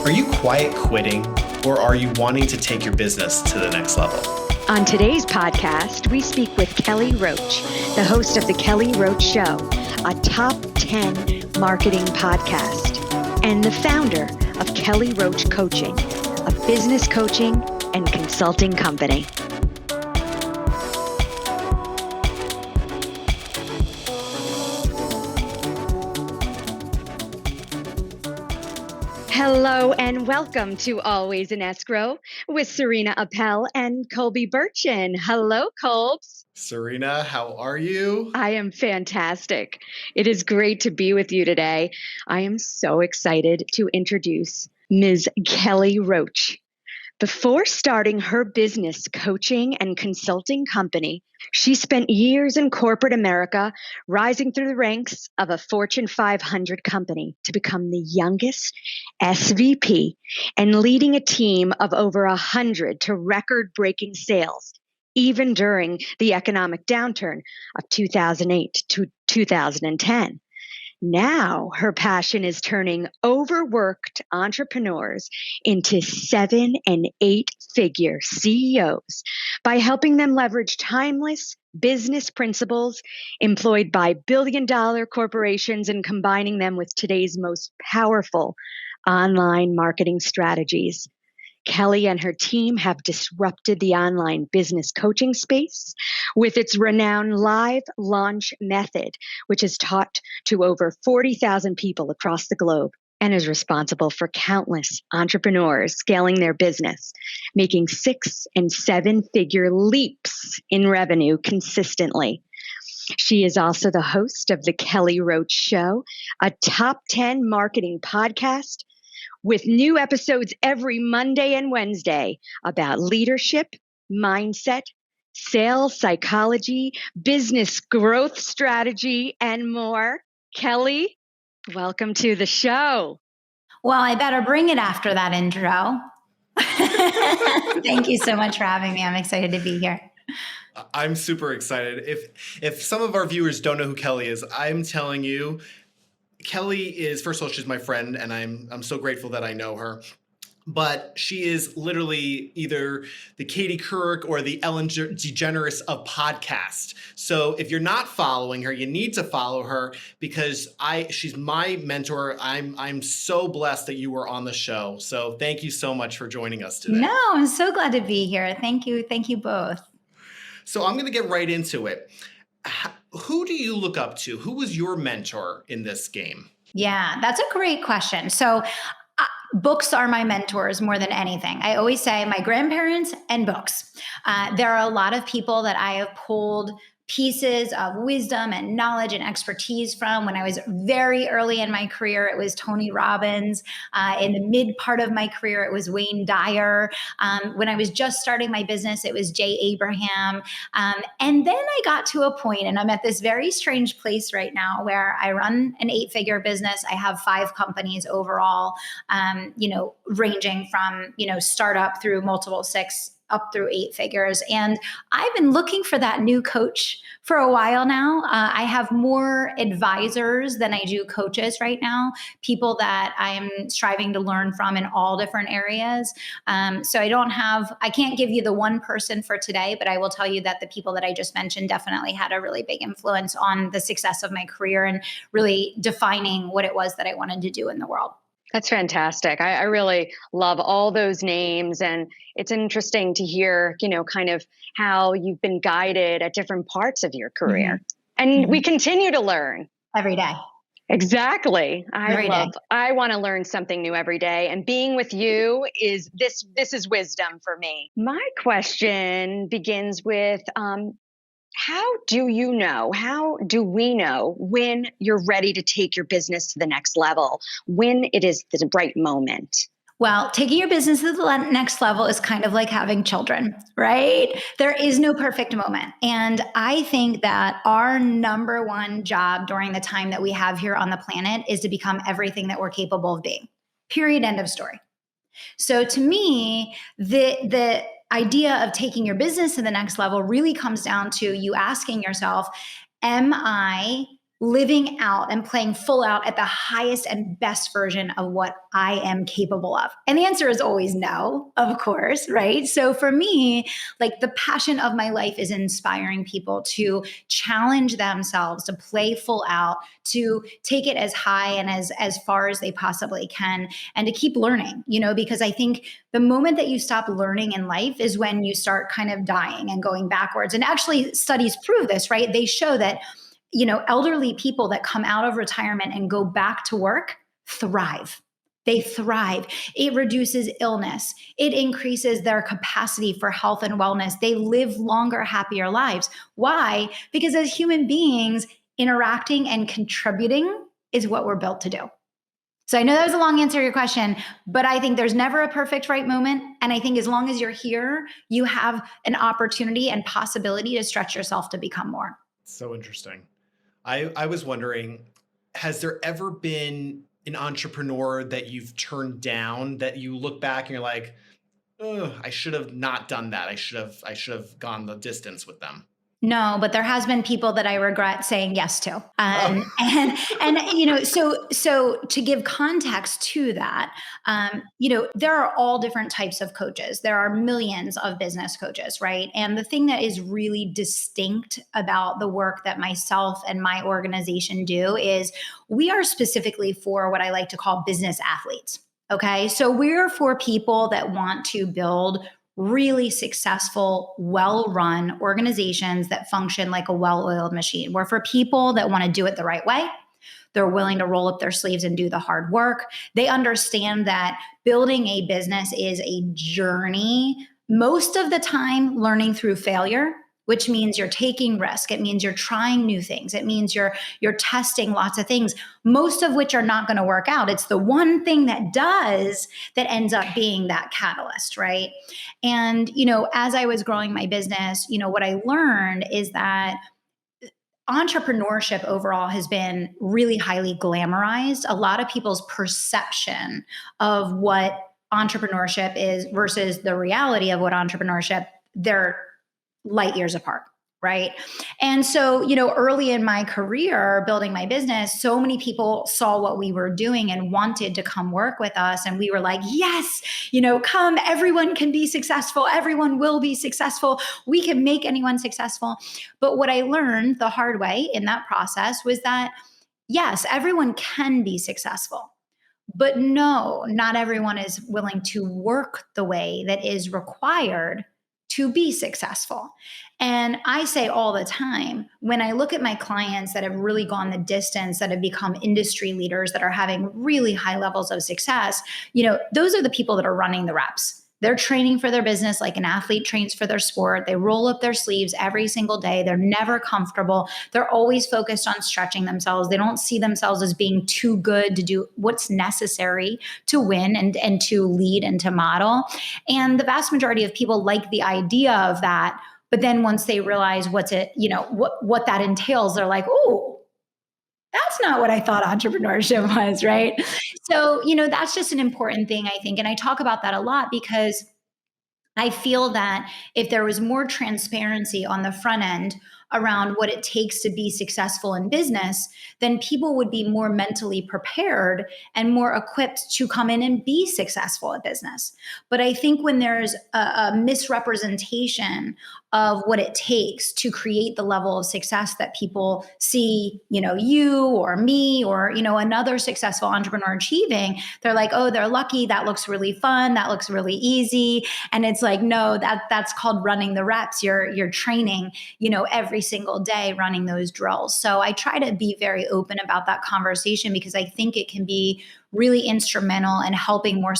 Are you quiet quitting, or are you wanting to take your business to the next level? On today's podcast, we speak with Kelly Roach, the host of The Kelly Roach Show, a top 10 marketing podcast, and the founder of Kelly Roach Coaching, a business coaching and consulting company. Hello and welcome to Always in Escrow with Sarina and Colby Burchin. Hello, Colbs. Sarina, how are you? I am fantastic. It is great to be with you today. I am so excited to introduce Ms. Kelly Roach. Before starting her business coaching and consulting company, she spent years in corporate America, rising through the ranks of a Fortune 500 company to become the youngest SVP and leading a team of over 100 to record-breaking sales, even during the economic downturn of 2008 to 2010. Now her passion is turning overworked entrepreneurs into 7- and 8-figure CEOs by helping them leverage timeless business principles employed by billion-dollar corporations and combining them with today's most powerful online marketing strategies. Kelly and her team have disrupted the online business coaching space with its renowned live launch method, which is taught to over 40,000 people across the globe and is responsible for countless entrepreneurs scaling their business, making 6- and 7-figure leaps in revenue consistently. She is also the host of The Kelly Roach Show, a top 10 marketing podcast with new episodes every Monday and Wednesday about leadership, mindset, sales psychology, business growth strategy, and more. Kelly, welcome to the show. Well, I better bring it after that intro. Thank you so much for having me. I'm excited to be here. I'm super excited. If some of our viewers don't know who Kelly is, I'm telling you, Kelly is, first of all, she's my friend, and I'm so grateful that I know her. But she is literally either the Katie Couric or the Ellen DeGeneres of podcast. So if you're not following her, you need to follow her because she's my mentor. I'm so blessed that you were on the show. So thank you so much for joining us today. No, I'm so glad to be here. Thank you. Thank you both. So I'm going to get right into it. Who do you look up to? Who was your mentor in this game? Yeah, that's a great question. So books are my mentors more than anything. I always say my grandparents and books. There are a lot of people that I have pulled pieces of wisdom and knowledge and expertise from. When I was very early in my career, it was Tony Robbins. In the mid part of my career, it was Wayne Dyer. When I was just starting my business, it was Jay Abraham. And then I got to a point, and I'm at this very strange place right now where I run an 8-figure business. I have 5 companies overall, ranging from, startup through multiple 6 up through 8 figures. And I've been looking for that new coach for a while now. I have more advisors than I do coaches right now, people that I'm striving to learn from in all different areas. So I can't give you the one person for today, but I will tell you that the people that I just mentioned definitely had a really big influence on the success of my career and really defining what it was that I wanted to do in the world. That's fantastic. I really love all those names. And it's interesting to hear, kind of how you've been guided at different parts of your career. Mm-hmm. And we continue to learn. Every day. Exactly. I want to learn something new every day. And being with you is this is wisdom for me. My question begins with, how do we know when you're ready to take your business to the next level, when it is the right moment? Well, taking your business to the next level is kind of like having children, right? There is no perfect moment. And I think that our number one job during the time that we have here on the planet is to become everything that we're capable of being. Period. End of story. So to me, the idea of taking your business to the next level really comes down to you asking yourself, am I living out and playing full out at the highest and best version of what I am capable of? And the answer is always no, of course, right? So for me, like the passion of my life is inspiring people to challenge themselves, to play full out, to take it as high and as far as they possibly can, and to keep learning, because I think the moment that you stop learning in life is when you start kind of dying and going backwards. And actually studies prove this, right? They show that elderly people that come out of retirement and go back to work thrive. They thrive. It reduces illness. It increases their capacity for health and wellness. They live longer, happier lives. Why? Because as human beings, interacting and contributing is what we're built to do. So I know that was a long answer to your question, but I think there's never a perfect right moment. And I think as long as you're here, you have an opportunity and possibility to stretch yourself to become more. So interesting. I was wondering, has there ever been an entrepreneur that you've turned down that you look back and you're like, oh, I should have not done that. I should have gone the distance with them. No, but there has been people that I regret saying yes to. So to give context to that, there are all different types of coaches. There are millions of business coaches, right? And the thing that is really distinct about the work that myself and my organization do is we are specifically for what I like to call business athletes. Okay. So we're for people that want to build really successful, well-run organizations that function like a well-oiled machine. We're for people that want to do it the right way. They're willing to roll up their sleeves and do the hard work. They understand that building a business is a journey, most of the time learning through failure, which means you're taking risk. It means you're trying new things. It means you're testing lots of things, most of which are not going to work out. It's the one thing that does that ends up being that catalyst, right? And, as I was growing my business, what I learned is that entrepreneurship overall has been really highly glamorized. A lot of people's perception of what entrepreneurship is versus the reality of what entrepreneurship, they're light years apart. Right. And so, early in my career building my business, so many people saw what we were doing and wanted to come work with us. And we were like, yes, come, everyone can be successful. Everyone will be successful. We can make anyone successful. But what I learned the hard way in that process was that, yes, everyone can be successful. But no, not everyone is willing to work the way that is required to be successful. And I say all the time, when I look at my clients that have really gone the distance, that have become industry leaders, that are having really high levels of success, those are the people that are running the reps. They're training for their business like an athlete trains for their sport. They roll up their sleeves every single day. They're never comfortable. They're always focused on stretching themselves. They don't see themselves as being too good to do what's necessary to win and to lead and to model. And the vast majority of people like the idea of that. But then once they realize what that entails, they're like, oh, that's not what I thought entrepreneurship was, right? So, that's just an important thing, I think. And I talk about that a lot because I feel that if there was more transparency on the front end around what it takes to be successful in business, then people would be more mentally prepared and more equipped to come in and be successful at business. But I think when there's a misrepresentation of what it takes to create the level of success that people see, you or me or, another successful entrepreneur achieving, they're like, oh, they're lucky. That looks really fun. That looks really easy. And it's like, no, that's called running the reps. You're training, every single day running those drills. So I try to be very open about that conversation because I think it can be really instrumental in helping more,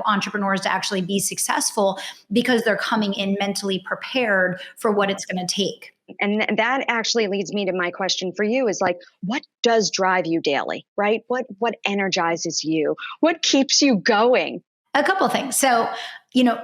entrepreneurs to actually be successful because they're coming in mentally prepared for what it's going to take. And that actually leads me to my question for you is like, what does drive you daily, right? What energizes you? What keeps you going? A couple of things. So,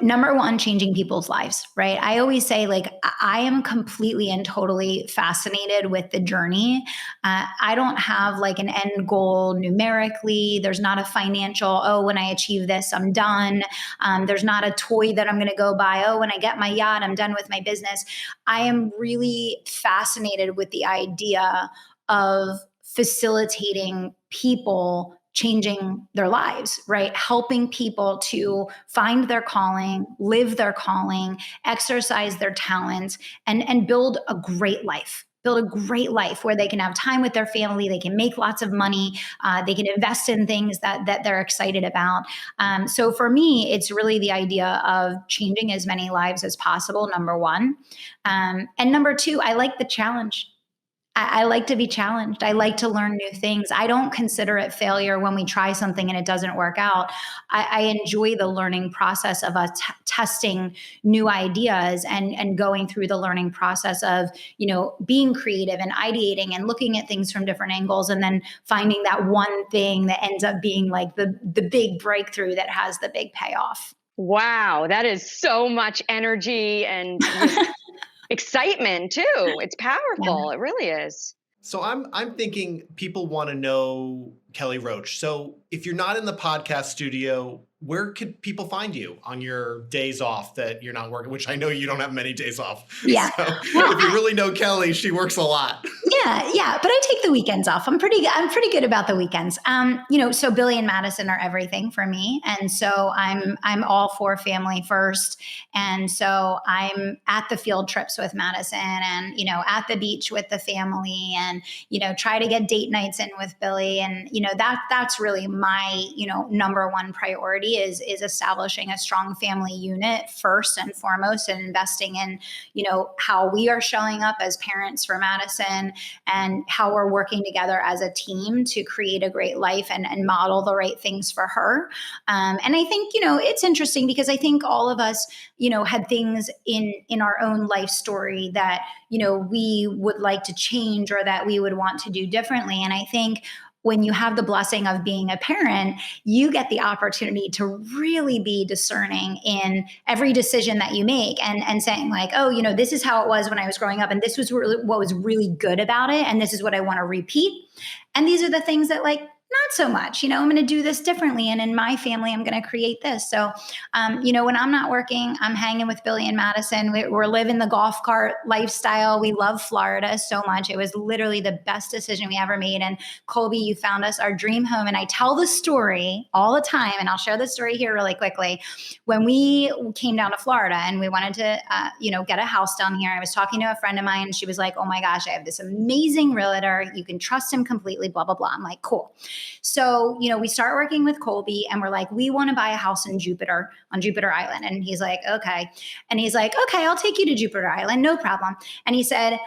number one, changing people's lives, right? I always say, like, I am completely and totally fascinated with the journey. I don't have like an end goal numerically. There's not a financial, oh, when I achieve this, I'm done. There's not a toy that I'm going to go buy. Oh, when I get my yacht, I'm done with my business. I am really fascinated with the idea of facilitating people changing their lives, right? Helping people to find their calling, live their calling, exercise their talents, and build a great life. Build a great life where they can have time with their family, they can make lots of money, they can invest in things that they're excited about. So for me, it's really the idea of changing as many lives as possible, number one. And number two, I like the challenge. I like to be challenged. I like to learn new things. I don't consider it failure when we try something and it doesn't work out. I enjoy the learning process of us testing new ideas and going through the learning process of, being creative and ideating and looking at things from different angles and then finding that one thing that ends up being like the big breakthrough that has the big payoff. Wow, that is so much energy and excitement too. It's powerful. Yeah. It really is. So I'm thinking people want to know Kelly Roach. So if you're not in the podcast studio, where could people find you on your days off that you're not working? Which I know you don't have many days off. Yeah. So Well, if you really know Kelly, she works a lot. Yeah, but I take the weekends off. I'm pretty good about the weekends. So Billy and Madison are everything for me, and so I'm all for family first, and so I'm at the field trips with Madison, and at the beach with the family, and try to get date nights in with Billy, and that's really my number one priority is establishing a strong family unit first and foremost, and investing in how we are showing up as parents for Madison and how we're working together as a team to create a great life and model the right things for her. And I think, it's interesting because I think all of us, had things in our own life story that, we would like to change or that we would want to do differently. And I think when you have the blessing of being a parent, you get the opportunity to really be discerning in every decision that you make and saying like, oh, this is how it was when I was growing up. And this was really what was really good about it. And this is what I want to repeat. And these are the things that not so much, I'm going to do this differently. And in my family, I'm going to create this. So, when I'm not working, I'm hanging with Billy and Madison. We're living the golf cart lifestyle. We love Florida so much. It was literally the best decision we ever made. And Colby, you found us our dream home. And I tell the story all the time, and I'll share the story here really quickly. When we came down to Florida and we wanted to, get a house down here, I was talking to a friend of mine. And she was like, oh my gosh, I have this amazing realtor. You can trust him completely, blah, blah, blah. I'm like, cool. So, we start working with Colby and we're like, we want to buy a house in Jupiter, on Jupiter Island. And he's like, okay. And he's like, okay, I'll take you to Jupiter Island. No problem. And he said,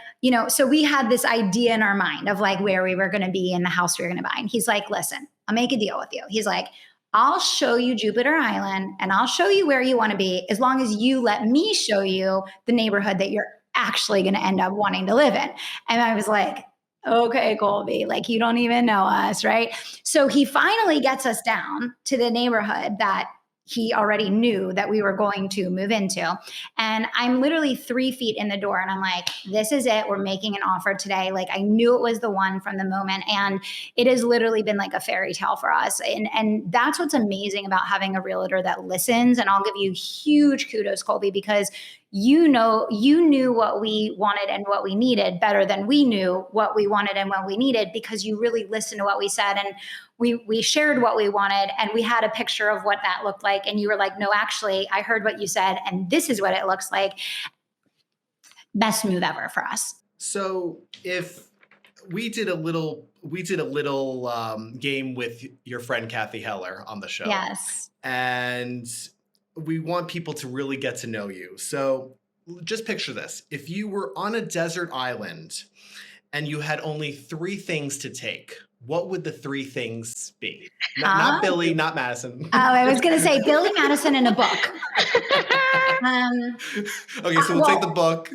so we had this idea in our mind of like where we were going to be in the house we were going to buy. And he's like, listen, I'll make a deal with you. He's like, I'll show you Jupiter Island and I'll show you where you want to be as long as you let me show you the neighborhood that you're actually going to end up wanting to live in. And I was like, okay, Colby, you don't even know us, right? So he finally gets us down to the neighborhood that he already knew that we were going to move into. And I'm literally 3 feet in the door and I'm like, this is it. We're making an offer today. I knew it was the one from the moment. And it has literally been like a fairy tale for us. And that's what's amazing about having a realtor that listens. And I'll give you huge kudos, Colby, because you knew what we wanted and what we needed better than we knew what we wanted and what we needed, because you really listened to what we said and we shared what we wanted and we had a picture of what that looked like. And you were like, no, actually, I heard what you said and this is what it looks like. Best move ever for us. So if we did a little game with your friend Kathy Heller on the show. Yes. And we want people to really get to know you. So just picture this. If you were on a desert island and you had only 3 things to take, what would the 3 things be? Not Billy, not Madison. Oh, I was going to say Billy, Madison, and a book. Okay, so we'll take the book.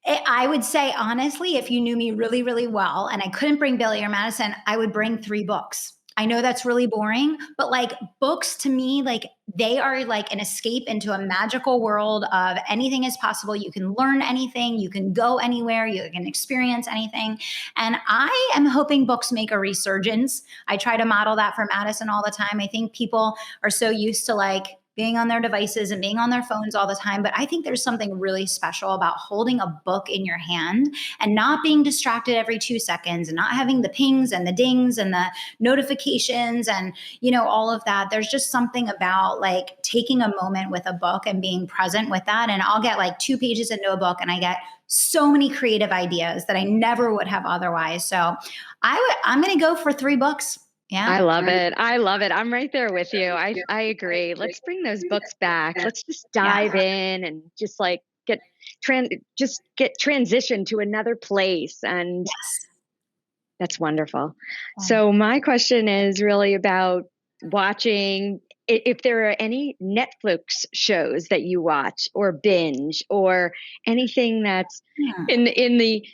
I would say, honestly, if you knew me really, really well and I couldn't bring Billy or Madison, I would bring 3 books. I know that's really boring, but books to me, they are an escape into a magical world of anything is possible. You can learn anything, you can go anywhere, you can experience anything. And I am hoping books make a resurgence. I try to model that for Madison all the time. I think people are so used to being on their devices and being on their phones all the time. But I think there's something really special about holding a book in your hand and not being distracted every 2 seconds and not having the pings and the dings and the notifications and, all of that. There's just something about like taking a moment with a book and being present with that. And I'll get like 2 pages into a book and I get so many creative ideas that I never would have otherwise. So I'm going to go for 3 books. Yeah. I love it. I love it. I'm right there with you. I agree. Let's bring those books back. Let's just dive in and just like get transitioned to another place. And Yes. that's wonderful. So my question is really about watching, if there are any Netflix shows that you watch or binge or anything that's in the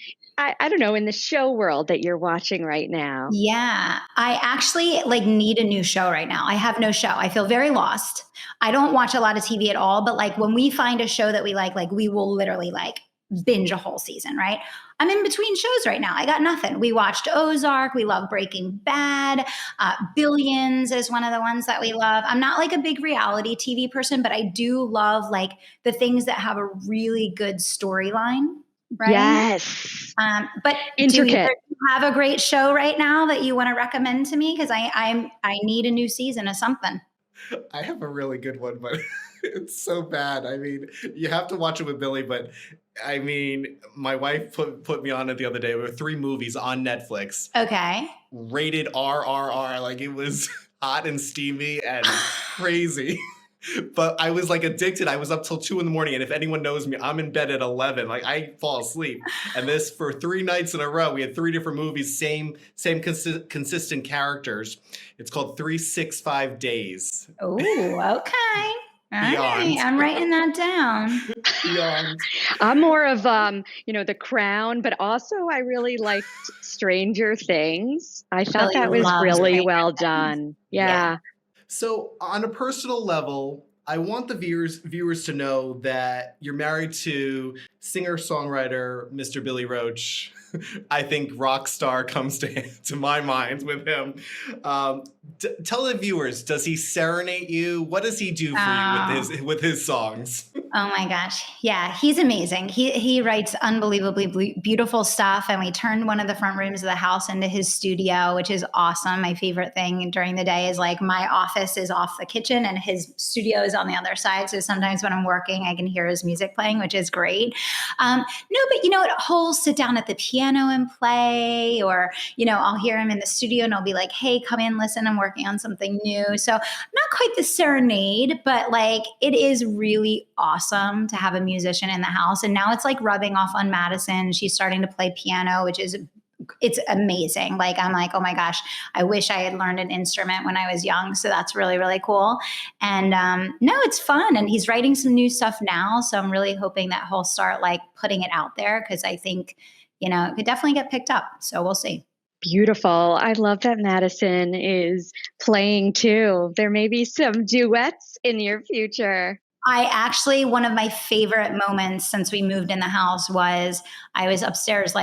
I don't know, in the show world that you're watching right now. Yeah, I actually like need a new show right now. I have no show. I feel very lost. I don't watch a lot of TV at all, but like when we find a show that we like we will literally like binge a whole season, right? I'm in between shows right now. I got nothing. We watched Ozark. We love Breaking Bad. Billions is one of the ones that we love. I'm not like a big reality TV person, but I do love like the things that have a really good storyline. Right? Yes. But intricate. Do you have a great show right now that you want to recommend to me? Because I need a new season of something. I have a really good one, but it's so bad. I mean, you have to watch it with Billy, but I mean, my wife put me on it the other day. There were 3 movies on Netflix, Okay. rated RRR. Like it was hot and steamy and crazy. But I was like addicted. I was up till 2 a.m. And if anyone knows me, I'm in bed at 11. Like I fall asleep. And this for 3 nights in a row, we had 3 different movies, same consistent characters. It's called 365 Days. Oh, okay. All right. Beyond. I'm writing that down. Beyond. I'm more of The Crown, but also I really liked Stranger Things. I thought that was really well done. Yeah. So on a personal level, I want the viewers to know that you're married to singer-songwriter Mr. Billy Roach. I think rock star comes to my mind with him. Tell the viewers, does he serenade you? What does he do for you with his songs? Oh my gosh. Yeah, he's amazing. He writes unbelievably beautiful stuff. And we turned one of the front rooms of the house into his studio, which is awesome. My favorite thing during the day is like my office is off the kitchen and his studio is on the other side. So sometimes when I'm working, I can hear his music playing, which is great. No, but he'll sit down at the piano and play, or, I'll hear him in the studio and I'll be like, hey, come in, listen, I'm working on something new. So not quite the serenade, but like it is really awesome to have a musician in the house. And now it's like rubbing off on Madison. She's starting to play piano, it's amazing. Like, I'm like, oh my gosh, I wish I had learned an instrument when I was young. So that's really, really cool. And no, it's fun. And he's writing some new stuff now. So I'm really hoping that he'll start like putting it out there, because I think, it could definitely get picked up. So we'll see. Beautiful. I love that Madison is playing too. There may be some duets in your future. One of my favorite moments since we moved in the house was I was upstairs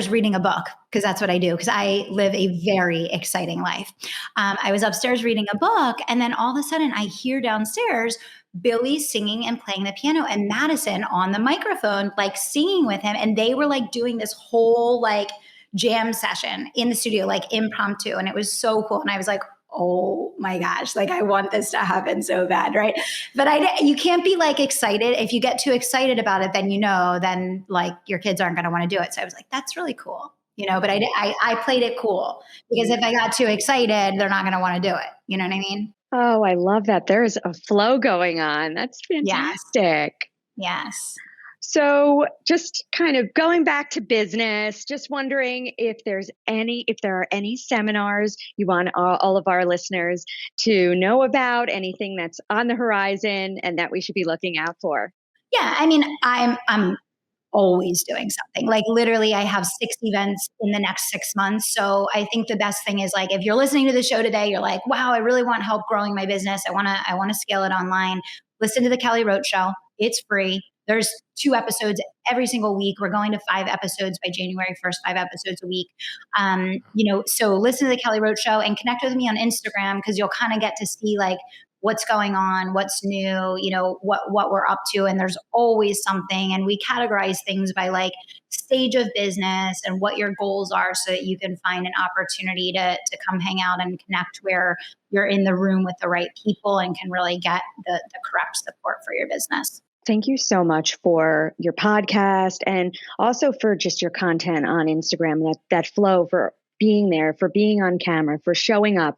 reading a book, because that's what I do, because I live a very exciting life. I was upstairs reading a book, and then all of a sudden I hear downstairs Billy singing and playing the piano and Madison on the microphone, like singing with him. And they were like doing this whole like jam session in the studio, like impromptu. And it was so cool. And I was like, oh my gosh, like I want this to happen so bad, right? But you can't be like excited. If you get too excited about it, then like your kids aren't going to want to do it. So I was like, that's really cool, but I played it cool, because if I got too excited, they're not going to want to do it. You know what I mean? Oh, I love that. There's a flow going on. That's fantastic. Yes. So just kind of going back to business, just wondering if there are any seminars you want all of our listeners to know about, anything that's on the horizon and that we should be looking out for. Yeah. I mean, I'm always doing something. Like literally I have 6 events in the next 6 months. So I think the best thing is like, if you're listening to the show today, you're like, wow, I really want help growing my business. I want to scale it online. Listen to the Kelly Roach Show. It's free. There's 2 episodes every single week. We're going to 5 episodes by January 1st, 5 episodes a week. So listen to the Kelly Roach Show and connect with me on Instagram, because you'll kind of get to see like what's going on, what's new, what we're up to. And there's always something. And we categorize things by like stage of business and what your goals are so that you can find an opportunity to come hang out and connect where you're in the room with the right people and can really get the correct support for your business. Thank you so much for your podcast and also for just your content on Instagram, that flow, for being there, for being on camera, for showing up,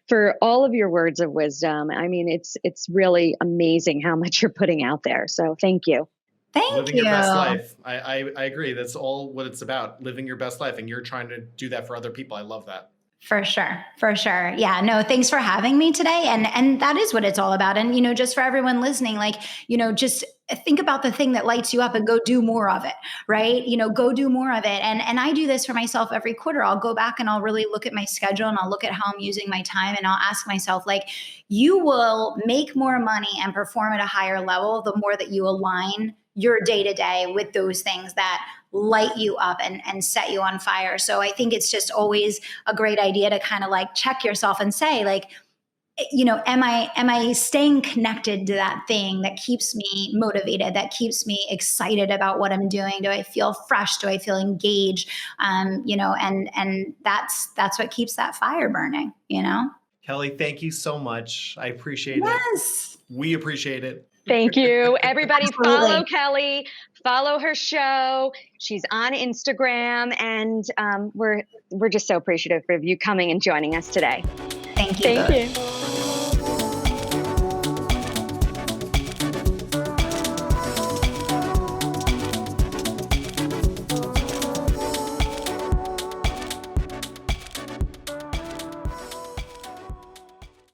for all of your words of wisdom. I mean, it's really amazing how much you're putting out there. So thank you. Living your best life. I agree. That's all what it's about, living your best life. And you're trying to do that for other people. I love that. For sure. For sure. Yeah. No, thanks for having me today. And that is what it's all about. And, just for everyone listening, like, just think about the thing that lights you up and go do more of it, right? Go do more of it. And I do this for myself every quarter. I'll go back and I'll really look at my schedule and I'll look at how I'm using my time. And I'll ask myself, like, you will make more money and perform at a higher level the more that you align your day to day with those things that light you up and set you on fire. So I think it's just always a great idea to kind of like check yourself and say, like, am I staying connected to that thing that keeps me motivated, that keeps me excited about what I'm doing? Do I feel fresh? Do I feel engaged? And that's what keeps that fire burning, Kelly, thank you so much. I appreciate it. Yes. We appreciate it. Thank you. Everybody Absolutely. follow Kelly, follow her show. She's on Instagram, and we're just so appreciative of you coming and joining us today. Thank you. Thank you.